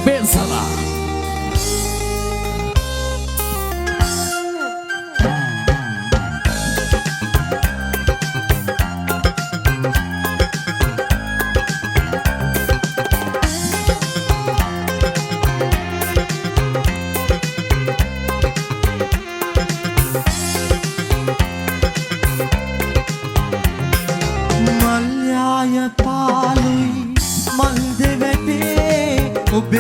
Benzala.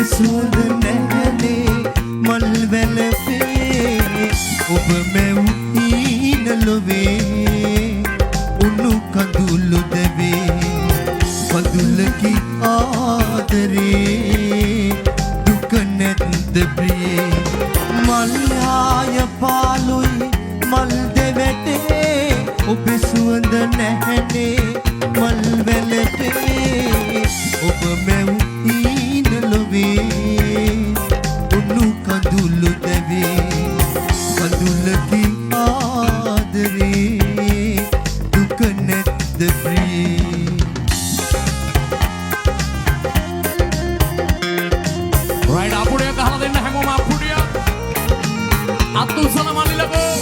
සුවඳ නැහැනේ මල් වැළපේ ඔබ මැව් හීන ලොවේ උණු කඳුළු දැවේ කඳුලකි ආදරේ දුක නැත්ද ප්‍රියේ මල් ආය පාලුයි මල් දෙවැටේ ඔබ සුවඳ නැහැනේ මල් වැළපේ ඔබ මැව් උණු කඳුළු දැවේ කඳුලකි ආදරේ දුක නැත්ද ප්‍රියේ රයිඩ් අපුඩිය ගහලා දෙන්න හැමෝම අපුඩිය අතුසන මල්ලිලකෝ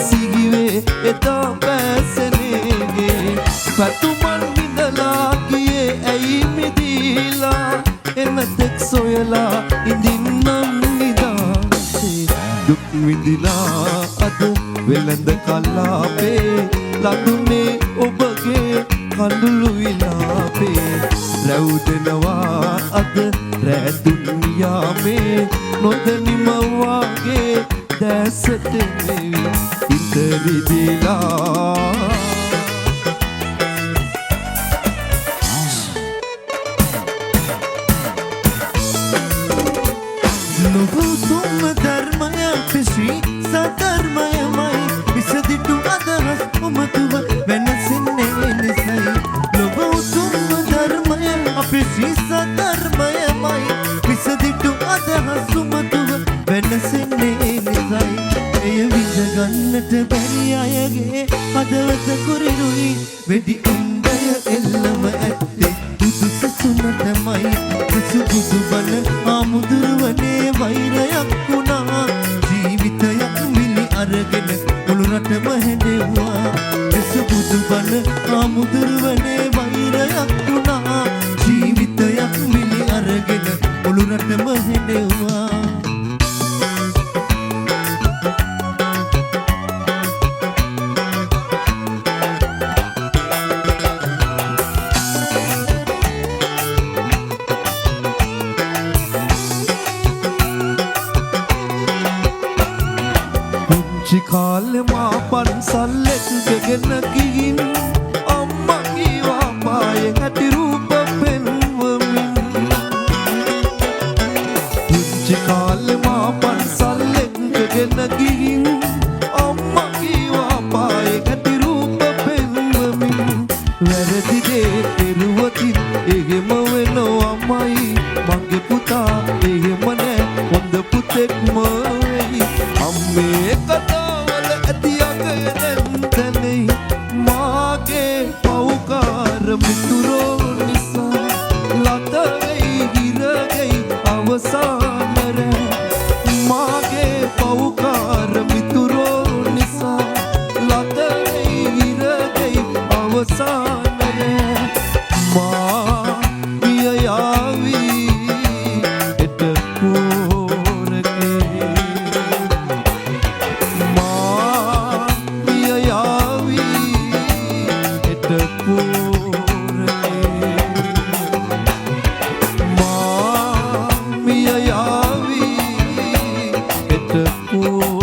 සිහිවේ එදා බැසනේගේ පැතුමන් විඳලා ගියේ ඇයි මිදීලා එමෙතෙක් සොයලා ඉඳින්නම් නිදාසේ දුක් විඳිලා අද වෙළඳ කලාපේ ලඳුනේ ඔබගේ කඳුළු විලාපේ රැවුදෙනවා අද රෑ දුන්යාමේ නොදැනිම වාගේ දැසට මෙවි ඉතරිදිලා නුබුතුම ධර්මය පිසි සධර්මයමයි විසදිටු අදහස් උමතුව වෙනසින්නේ නිසයි නුබුතුම ධර්මය පිසි සධර්මයමයි විසදිටු අදහස් උමතුව වෙනසින්නේ නිසයි එය විඳගන්නට බැරි අයගේ හදවත කුරිරුයි වෙඩි උණ්ඩය එල්ලම ඇත්තේ බුදු සසුනටමයි සුබුදු බන ආමුදුරුවනේ වෛරයක් වුණා ජීවිතයක් මිලි අරගෙන මුළු රටම හැඬෙව්වා සුබුදු බන ආමුදුරුවනේ වෛරයක් වුණා ජීවිතයක් මිලි අරගෙන මුළු රටම හැඬෙව්වා කාලේ මා පන්සල්ලෙත් ගෙගෙන ගිහින් අම්මා කීවා පායේ හැටි රූප පෙන්වමින් පුංචි කාලේ මා පන්සල්ලෙත් ගෙගෙන ගිහින් අම්මා කීවා පායේ හැටි රූප පෙන්වමින් වැරදි දේ කෙරුවොතින් එහෙම වෙනවමයි මගේ පුතා එහෙම නෑ හොඳ පුතෙක්ම වෙයි අම්මේ මාගේ පව්කාර මිතුරෝ නිසා ලතවෙයි හිරගෙයි අවසානර මාගේ පව්කාර මිතුරෝ නිසා ලතවෙයි හිරගෙයි අවසානර මා පිය යාවී එට පෝරකේ Miyayavi, it's a